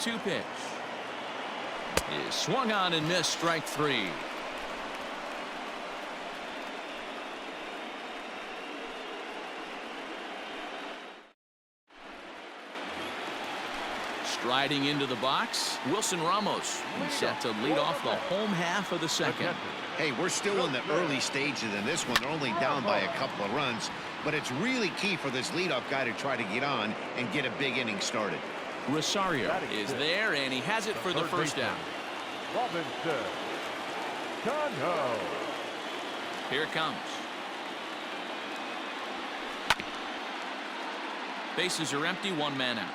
2 pitch is swung on and missed. Strike 3. Striding into the box, Wilson Ramos. He's set to lead off the home half of the second. Hey, we're still in the early stages in this one. They're only down by a couple of runs, but it's really key for this leadoff guy to try to get on and get a big inning started. Rosario is there, and he has it for the first down. Robinson. Cano. Here it comes. Bases are empty, 1 man out.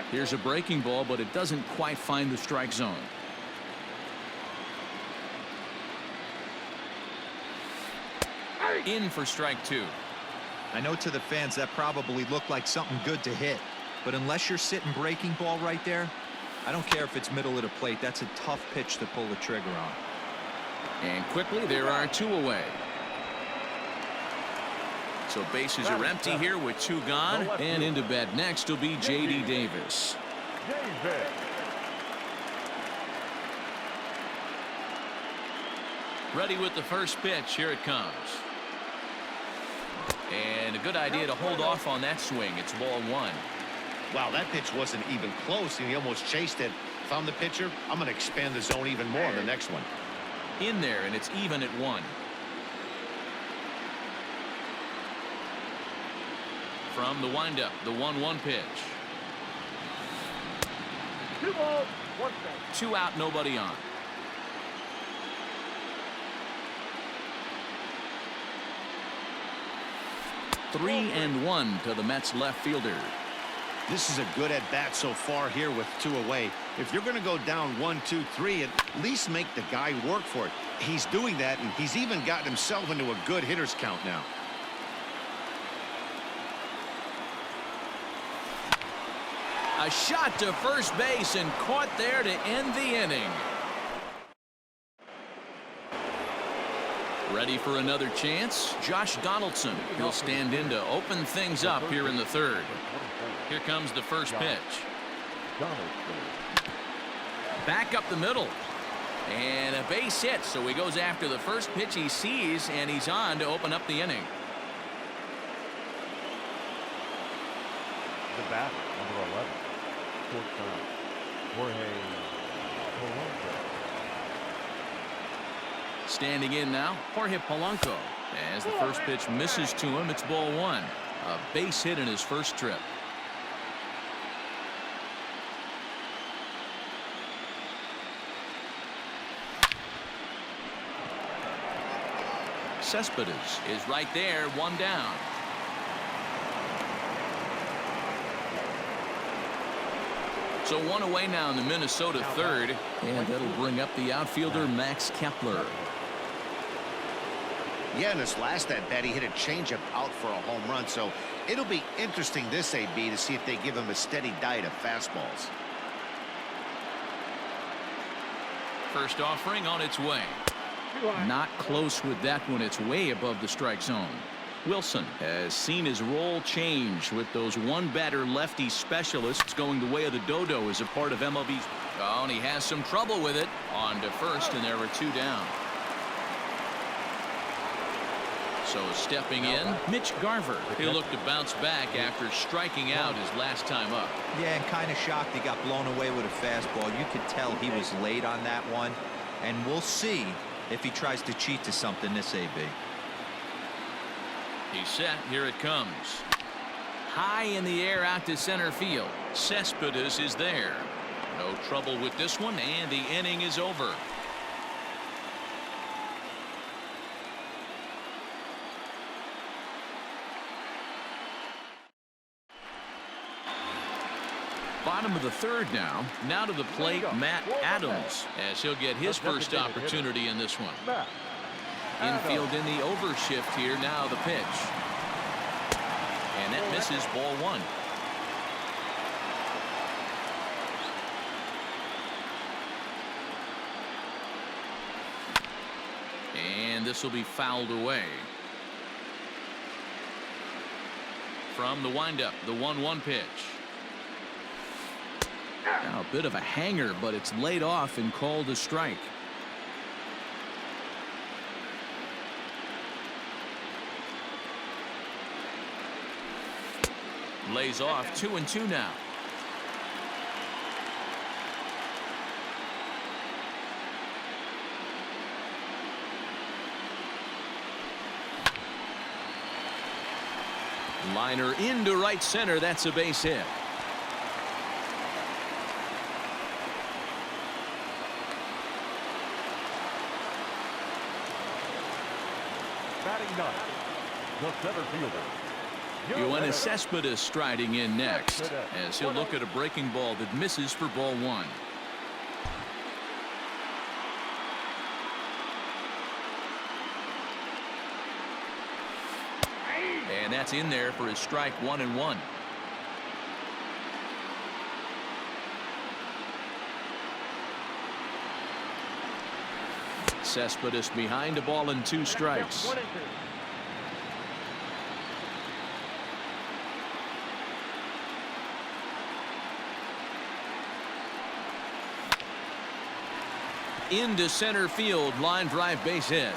Here's a breaking ball, but it doesn't quite find the strike zone. In for strike 2. I know to the fans that probably looked like something good to hit, but unless you're sitting breaking ball right there, I don't care if it's middle of the plate. That's a tough pitch to pull the trigger on. And quickly there are 2 away. So bases are empty here with 2 gone, and into bat next will be J.D. Davis. Ready with the first pitch. Here it comes. And a good idea to hold off on that swing. It's ball 1. Wow, that pitch wasn't even close, and he almost chased it. If I'm the pitcher, I'm going to expand the zone even more on the next one. In there, and it's even at 1. From the windup, the 1-1 pitch. 2 balls, 1 strike. 2 out, nobody on. Three and 1 to the Mets left fielder. This is a good at bat so far here with 2 away. If you're going to go down 1, 2, 3, at least make the guy work for it. He's doing that, and he's even gotten himself into a good hitter's count now. A shot to first base and caught there to end the inning. Ready for another chance? Josh Donaldson. He'll stand in to open things up here in the 3rd. Here comes the first pitch. Back up the middle. And a base hit, so he goes after the first pitch he sees, and he's on to open up the inning. The batter, number 11. Jorge Polanco. Standing in now, Jorge Polanco. As the first pitch misses to him, it's ball 1. A base hit in his first trip. Cespedes is right there, 1 down. So 1 away now in the Minnesota 3rd, and that'll bring up the outfielder Max Kepler. Yeah, in his last at bat, he hit a changeup out for a home run, so it'll be interesting this AB to see if they give him a steady diet of fastballs. First offering on its way. Not close with that one. It's way above the strike zone. Wilson has seen his role change with those 1-batter lefty specialists going the way of the dodo as a part of MLB's. Oh, and he has some trouble with it. On to first, and there were 2 down. So stepping in, Mitch Garver. He'll look to bounce back after striking out his last time up. Yeah, and kind of shocked he got blown away with a fastball. You could tell he was late on that one, and we'll see if he tries to cheat to something this AB. He's set. Here it comes. High in the air out to center field. Cespedes is there. No trouble with this one, and the inning is over. Bottom of the 3rd now. Now to the plate, Matt Adams, as he'll get his first opportunity in this one. Infield in the overshift here. Now the pitch. And that misses, ball 1. And this will be fouled away. From the windup, the 1-1 pitch. Now a bit of a hanger, but it's laid off and called a strike. Lays off 2-2 now. Liner into right center. That's a base hit. Batting ninth, the center fielder. Yoenis Cespedes striding in next as he'll look at a breaking ball that misses for ball 1. And that's in there for his strike 1-1. Cespedes behind a ball and 2 strikes. Into center field, line drive, base hit.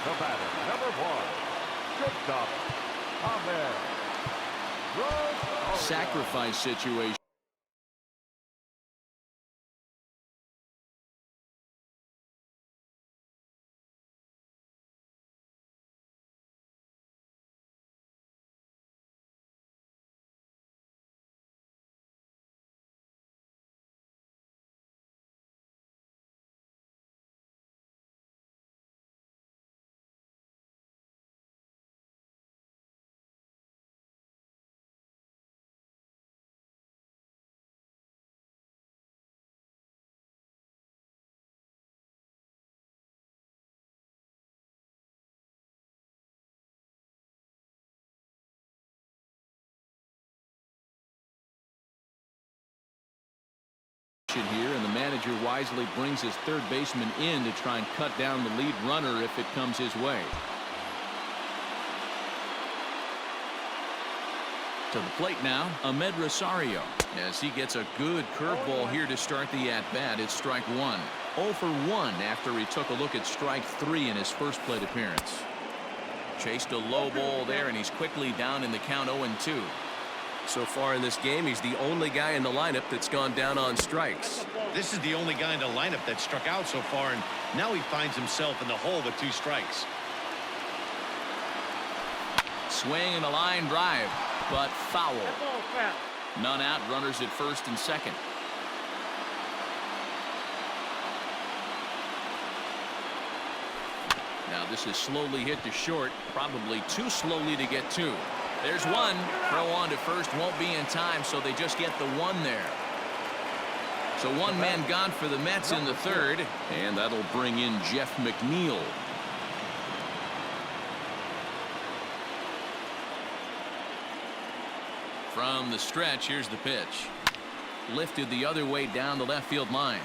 The batter, number 1, shortstop, Ahmed. Sacrifice situation. Here, and the manager wisely brings his third baseman in to try and cut down the lead runner if it comes his way. To the plate now, Ahmed Rosario, as he gets a good curveball here to start the at-bat. It's strike 1. 0 for 1 after he took a look at strike 3 in his first plate appearance. Chased a low ball there, and he's quickly down in the count 0-2. So far in this game, he's the only guy in the lineup that's gone down on strikes. This is the only guy in the lineup that struck out so far, and now he finds himself in the hole with 2 strikes. Swing and a line drive, but foul. None out, runners at first and second. Now this is slowly hit to short, probably too slowly to get 2. There's 1. Throw on to first won't be in time, so they just get the 1 there. So 1 man gone for the Mets in the third, and that'll bring in Jeff McNeil. From the stretch, here's the pitch. Lifted the other way down the left field line.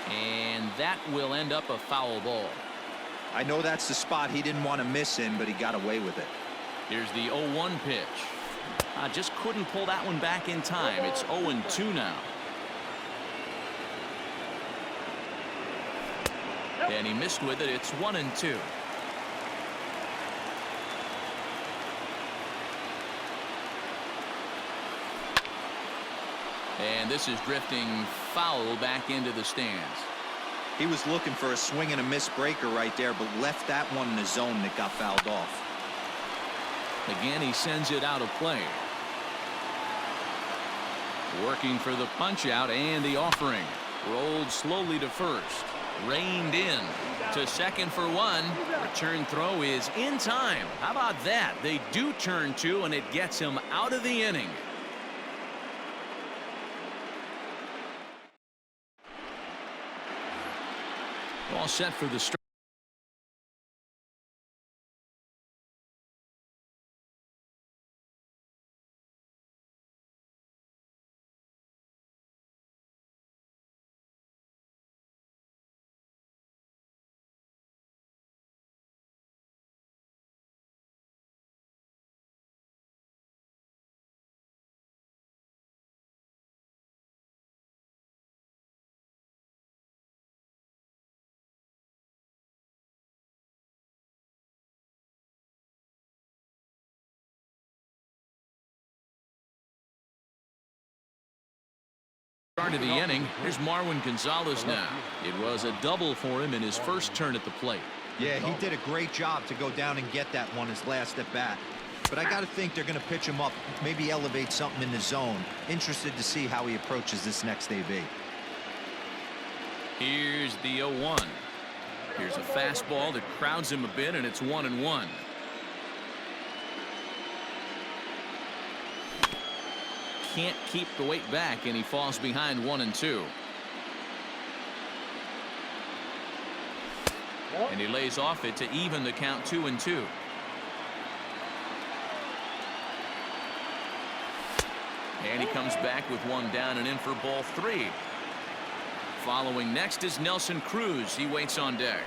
And that will end up a foul ball. I know that's the spot he didn't want to miss in, but he got away with it. Here's the 0-1 pitch. Just couldn't pull that one back in time. It's 0-2 now. And he missed with it. It's 1-2. And this is drifting foul back into the stands. He was looking for a swing and a miss breaker right there, but left that one in the zone that got fouled off. Again, he sends it out of play. Working for the punch out and the offering. Rolled slowly to first. Reined in to second for 1. Return throw is in time. How about that? They do turn 2, and it gets him out of the inning. All set for the start. Start of the inning. Here's Marwin Gonzalez now. It was a double for him in his first turn at the plate. Yeah, he did a great job to go down and get that one his last at bat. But I got to think they're going to pitch him up, maybe elevate something in the zone. Interested to see how he approaches this next AB. Here's the 0-1. Here's a fastball that crowds him a bit, and it's 1-1. Can't keep the weight back, and he falls behind 1-2. And he lays off it to even the count 2-2. And he comes back with one down and in for ball 3. Following next is Nelson Cruz. He waits on deck.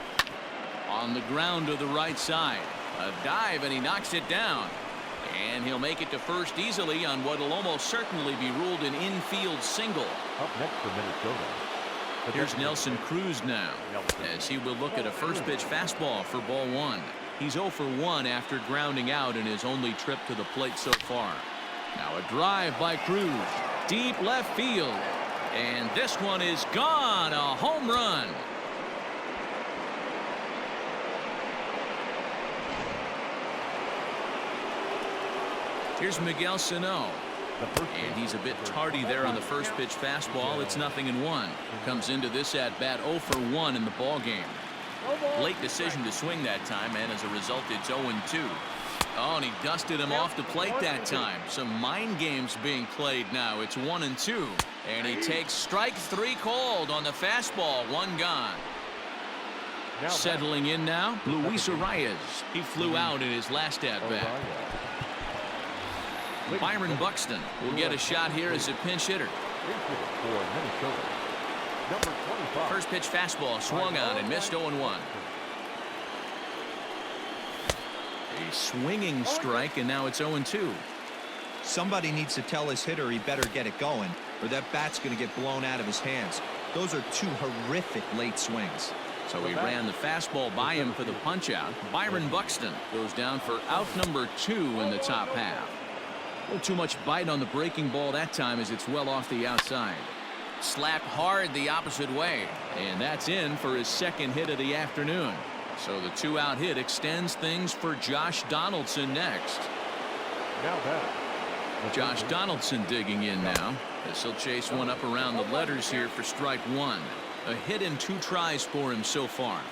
On the ground to the right side. A dive, and he knocks it down. And he'll make it to first easily on what will almost certainly be ruled an infield single. Up next for Minnesota. Here's Nelson Cruz now, as he will look at a first pitch fastball for ball 1. He's 0 for 1 after grounding out in his only trip to the plate so far. Now a drive by Cruz, deep left field, and this one is gone. A home run. Here's Miguel Sano. And he's a bit tardy there on the first pitch fastball. It's 0-1. Comes into this at bat 0 for 1 in the ball game. Late decision to swing that time, and as a result it's 0-2. Oh, and he dusted him off the plate that time. Some mind games being played now. It's 1-2. And he takes strike 3 called on the fastball. 1 gone. Settling in now, Luis Arias. He flew out in his last at bat. Byron Buxton will get a shot here as a pinch hitter. First pitch fastball swung on and missed 0-1. A swinging strike, and now it's 0-2. Somebody needs to tell his hitter he better get it going, or that bat's going to get blown out of his hands. Those are 2 horrific late swings. So he ran the fastball by him for the punch out. Byron Buxton goes down for out number 2 in the top half. A little too much bite on the breaking ball that time as it's well off the outside. Slapped hard the opposite way, and that's in for his second hit of the afternoon. So the 2-out hit extends things for Josh Donaldson next. Josh Donaldson digging in now as he'll chase one up around the letters here for strike 1. A hit in 2 tries for him so far.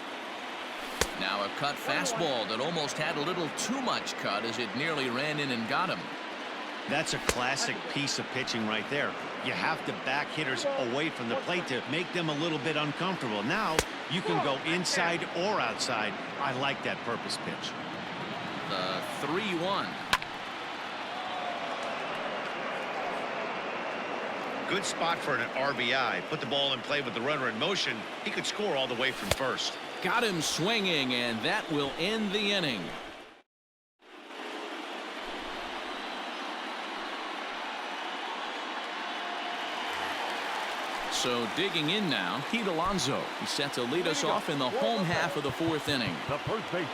Now a cut fastball that almost had a little too much cut as it nearly ran in and got him. That's a classic piece of pitching right there. You have to back hitters away from the plate to make them a little bit uncomfortable. Now you can go inside or outside. I like that purpose pitch. The 3-1. Good spot for an RBI. Put the ball in play with the runner in motion. He could score all the way from first. Got him swinging, and that will end the inning. So digging in now, Pete Alonso. He's set to lead us off in the home half of the 4th inning. The first baseman,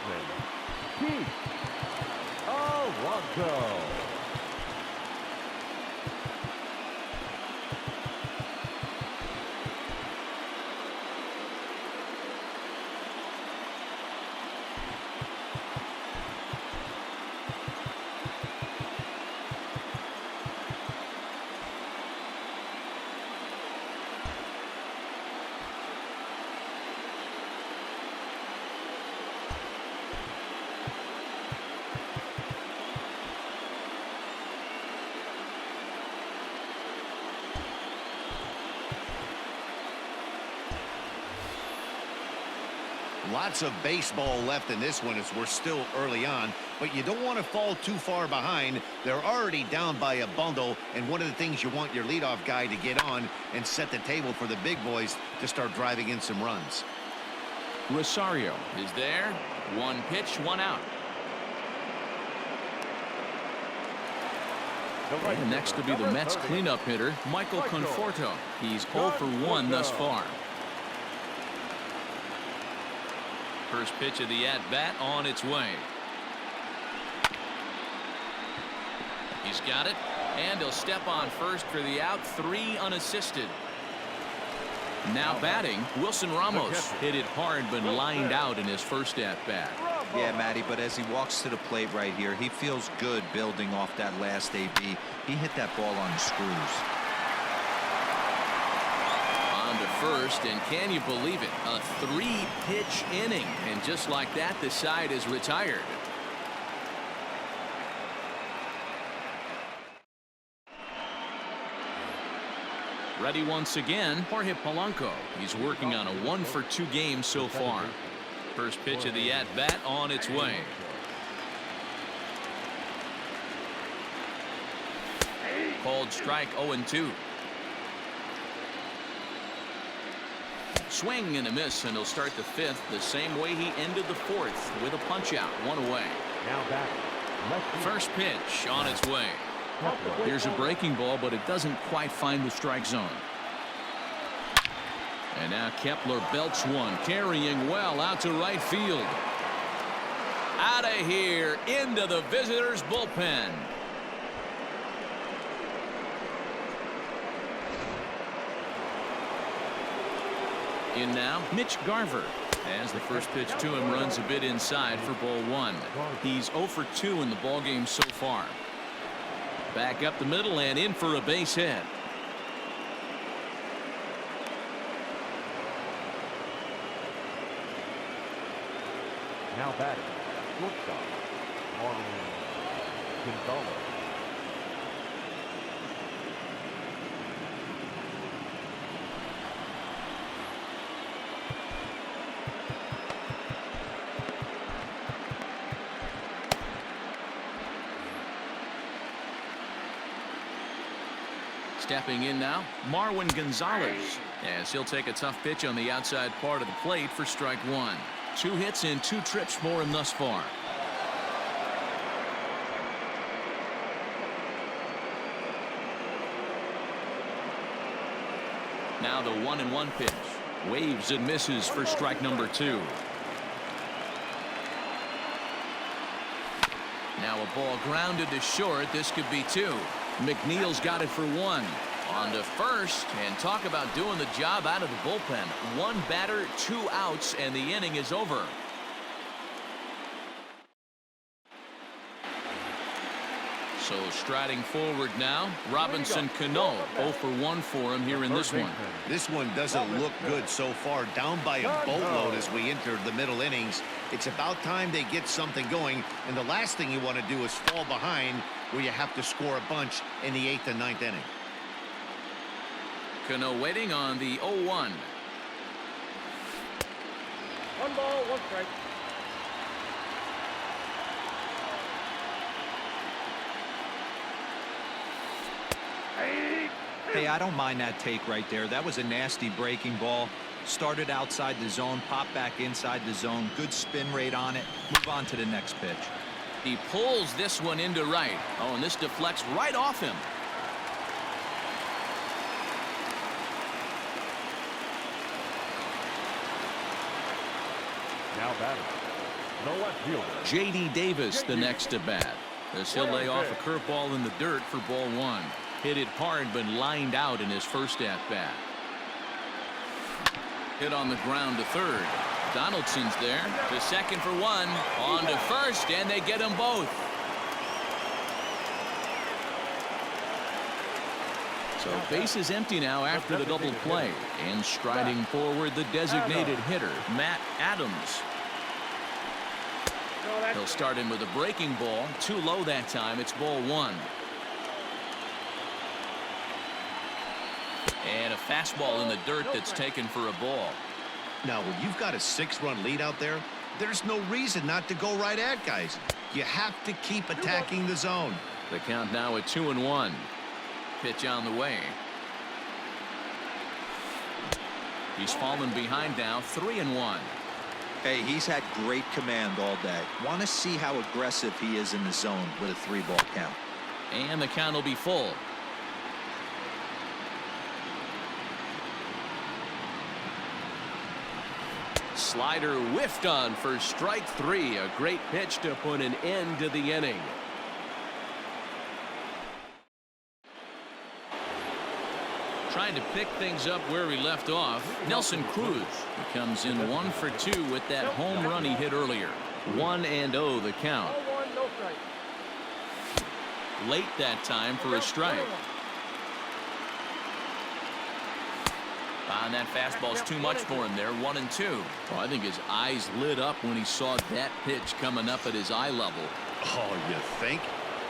Pete Alonso. Lots of baseball left in this one as we're still early on, but you don't want to fall too far behind. They're already down by a bundle, and one of the things you want your leadoff guy to get on and set the table for the big boys to start driving in some runs. Rosario is there. 1 pitch, 1 out. And next will be the Mets cleanup hitter, Michael Conforto. He's 0 for 1 thus far. First pitch of the at-bat on its way. He's got it, and he'll step on first for the out. 3 unassisted. Now batting, Wilson Ramos hit it hard but lined out in his first at-bat. Yeah, Matty, but as he walks to the plate right here, he feels good building off that last AB. He hit that ball on the screws. On to first, and can you believe it? A 3-pitch inning, and just like that, the side is retired. Ready once again, Jorge Polanco. He's working on a 1-for-2 game so far. First pitch of the at-bat on its way. Called strike 0-2. Swing and a miss, and he'll start the fifth the same way he ended the fourth with a punch-out, 1 away. Now back. First pitch on its way. Here's a breaking ball, but it doesn't quite find the strike zone. And now Kepler belts one, carrying well out to right field. Out of here, into the visitors' bullpen. In now, Mitch Garver. As the first pitch to him runs a bit inside for ball 1. He's 0 for 2 in the ballgame so far. Back up the middle and in for a base hit. Now batting. Shortstop. Marlon Gonzalez. Stepping in now, Marwin Gonzalez, as he'll take a tough pitch on the outside part of the plate for strike 1. 2 hits and 2 trips for him thus far. Now the 1-1 pitch. Waves and misses for strike number 2. Now a ball grounded to short. This could be 2. McNeil's got it for 1. On to first, and talk about doing the job out of the bullpen. 1 batter, 2 outs, and the inning is over. So striding forward now, Robinson Cano. 0 for 1 for him here in this one. This one doesn't look good so far. Down by a boatload as we enter the middle innings. It's about time they get something going, and the last thing you want to do is fall behind where you have to score a bunch in the 8th and 9th inning. Cano waiting on the 0-1. 1 ball, 1 strike. Hey, I don't mind that take right there. That was a nasty breaking ball. Started outside the zone, popped back inside the zone. Good spin rate on it. Move on to the next pitch. He pulls this one into right. Oh, and this deflects right off him. Now batting. No left fielder. J.D. Davis the next to bat. As he'll lay off a curveball in the dirt for ball 1. Hit it hard but lined out in his first at-bat. Hit on the ground to third. Donaldson's there to second for 1. On to first, and they get them both. So base is empty now after the double play. And striding forward, the designated hitter, Matt Adams. He'll start in with a breaking ball. Too low that time. It's ball 1. And a fastball in the dirt that's taken for a ball. Now, when you've got a 6-run lead out there, there's no reason not to go right at guys. You have to keep attacking the zone. The count now at 2-1. Pitch on the way. He's fallen behind now, 3-1. Hey, he's had great command all day. Want to see how aggressive he is in the zone with a 3-ball count. And the count will be full. Slider whiffed on for strike 3. A great pitch to put an end to the inning. trying to pick things up where he left off. Nelson Cruz. He comes in 1 for 2 with that home run he hit earlier. 1-0 the count. Ball 1, no strike. Late that time for a strike. And that fastball's too much for him there. 1-2. Well, I think his eyes lit up when he saw that pitch coming up at his eye level. Oh, you think?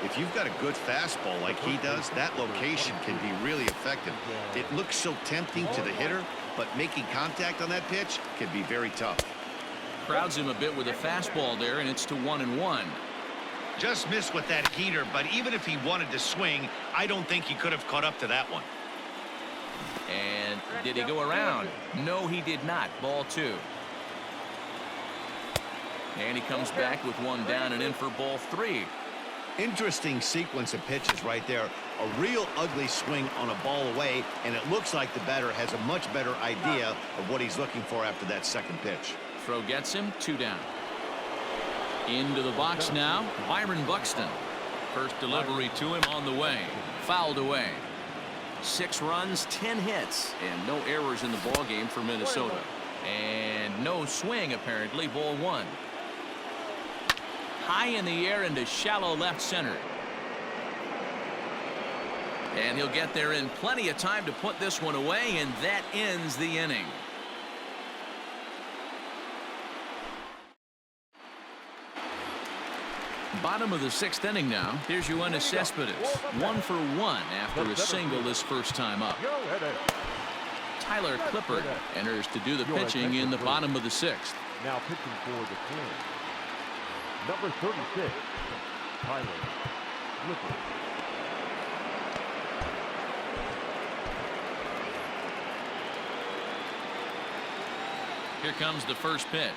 If you've got a good fastball like he does, that location can be really effective. It looks so tempting to the hitter, but making contact on that pitch can be very tough. Crowds him a bit with a fastball there, and it's to 1-1. Just missed with that heater, but even if he wanted to swing, I don't think he could have caught up to that one. And did he go around? No, he did not. Ball 2. And he comes back with one down and in for ball 3. Interesting sequence of pitches right there. A real ugly swing on a ball away, and it looks like the batter has a much better idea of what he's looking for after that second pitch. Throw gets him. 2 down. Into the box now, Byron Buxton. First delivery to him on the way. Fouled away. 6 runs, 10 hits, and no errors in the ball game for Minnesota. And no swing, apparently. Ball 1. High in the air into shallow left center. And he'll get there in plenty of time to put this one away, and that ends the inning. Bottom of the 6th inning now. Here's Yoenis Cespedes. 1 for 1 after a single this first time up. Tyler Clippard enters to do the pitching in the bottom of the 6th. Now pitching for the Twins. Number 36, Tyler Clippard. Here comes the first pitch.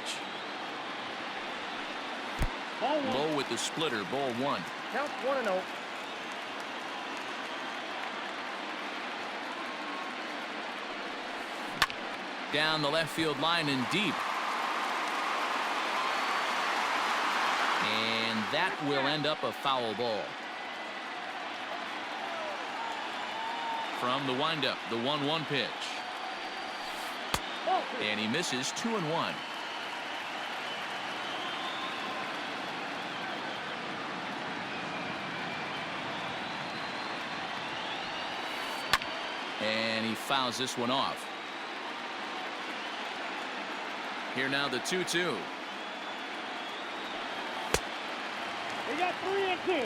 Low with the splitter. Ball 1. Count 1-0. Down the left field line and deep. And that will end up a foul ball. From the windup, the 1-1 pitch. And he misses. 2-1. And he fouls this one off. Here now the 2-2. We got 3-2.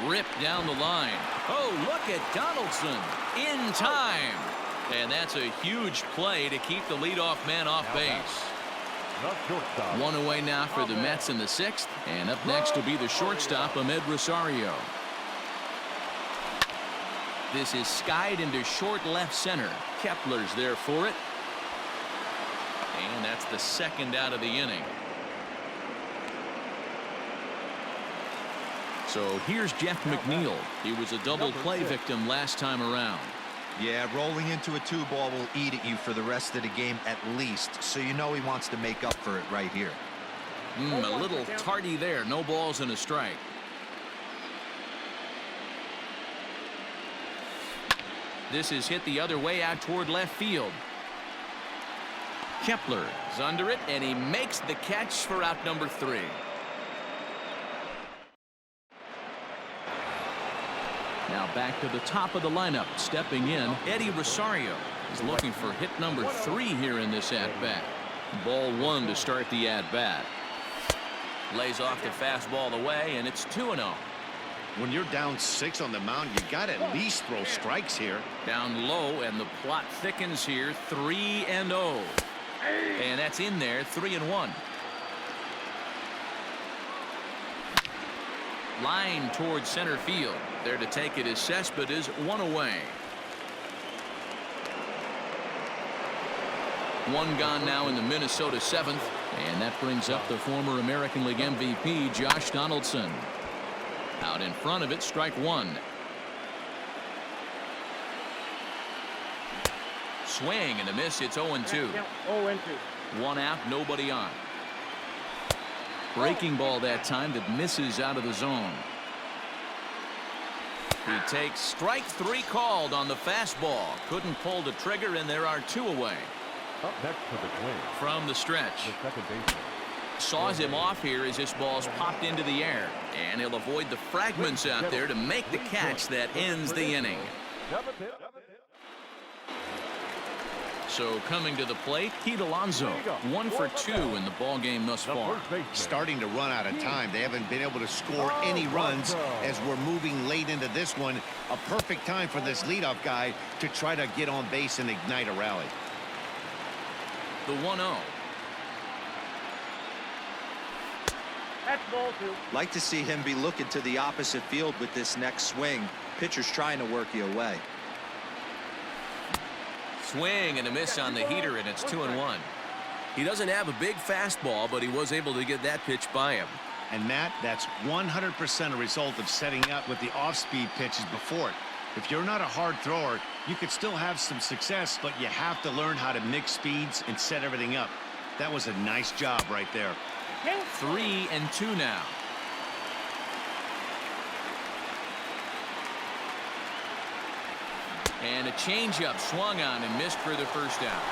Ripped down the line. Oh, look at Donaldson in time. And that's a huge play to keep the leadoff man off base. One away now for the Mets in the 6th. And up next will be the shortstop, Ahmed Rosario. This is skied into short left center. Kepler's there for it. And that's the 2nd out of the inning. So here's Jeff McNeil. He was a double play victim last time around. Yeah, rolling into a 2-ball will eat at you for the rest of the game at least, so you know he wants to make up for it right here. A little tardy there. No balls and a strike. This is hit the other way out toward left field. Kepler is under it, and he makes the catch for out number 3. Now back to the top of the lineup. Stepping in, Eddie Rosario is looking for hit number 3 here in this at-bat. Ball 1 to start the at-bat. Lays off the fastball away, and it's 2-0. When you're down 6 on the mound, you got to at least throw strikes here. Down low, and the plot thickens here. 3-0. And that's in there. 3-1. Line towards center field. There to take it is Cespedes. 1 away. 1 gone now in the Minnesota 7th. And that brings up the former American League MVP, Josh Donaldson. Out in front of it, strike 1. Swing and a miss. It's 0-2. 0-2. 1 out, nobody on. Breaking ball that time that misses out of the zone. He takes strike 3 called on the fastball. Couldn't pull the trigger, and there are 2 away. Up next for the Twins, From the stretch. the second baseman. Saws him off here as this ball's popped into the air. And he'll avoid the fragments out there to make the catch that ends the inning. So coming to the plate, Pete Alonso. 1 for 2 in the ballgame thus far. Starting to run out of time. They haven't been able to score any runs as we're moving late into this one. A perfect time for this leadoff guy to try to get on base and ignite a rally. The 1-0. That's ball 2. Like to see him be looking to the opposite field with this next swing. Pitcher's trying to work you away. Swing and a miss on the heater, and it's 2-1. He doesn't have a big fastball, but he was able to get that pitch by him. And Matt, that's 100% a result of setting up with the off-speed pitches before it. If you're not a hard thrower, you could still have some success, but you have to learn how to mix speeds and set everything up. That was a nice job right there. 3-2 now. And a changeup swung on and missed for the first out.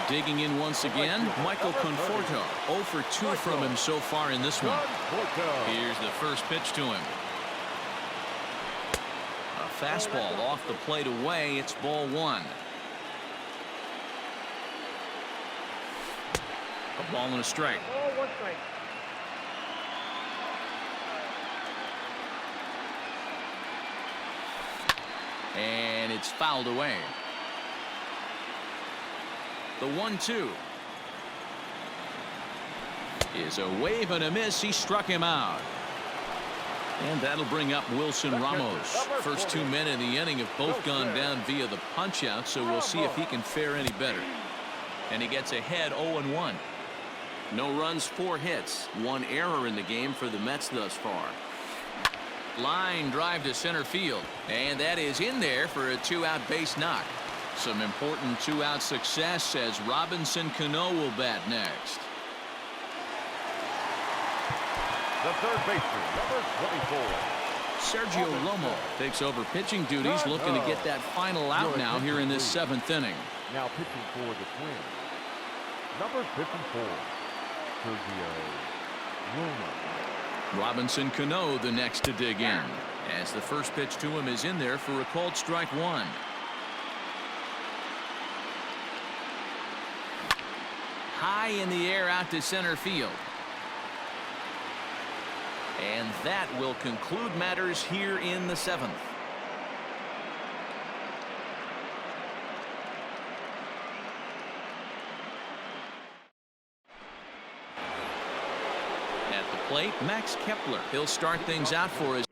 Digging in once again, Michael Conforto. 0 for 2 from him so far in this one. Here's the first pitch to him. A fastball off the plate away. It's ball 1. A ball and a strike. Ball 1 strike. And it's fouled away. The 1-2 is a wave and a miss. He struck him out. And that'll bring up Wilson Ramos. First 2 men in the inning have both gone down via the punch out, so we'll see if he can fare any better. And he gets ahead 0-1. No runs, 4 hits. 1 error in the game for the Mets thus far. Line drive to center field, and that is in there for a 2-out base knock. Some important 2-out success as Robinson Cano will bat next. The third baseman, number 24. Sergio Romo takes over pitching duties, looking to get that final out now here in this 7th inning. Now pitching for the Twins, number 54, Sergio Romo. Robinson Cano the next to dig in, as the first pitch to him is in there for a called strike 1. High in the air out to center field. And that will conclude matters here in the 7th. At the plate, Max Kepler. He'll start things out for us.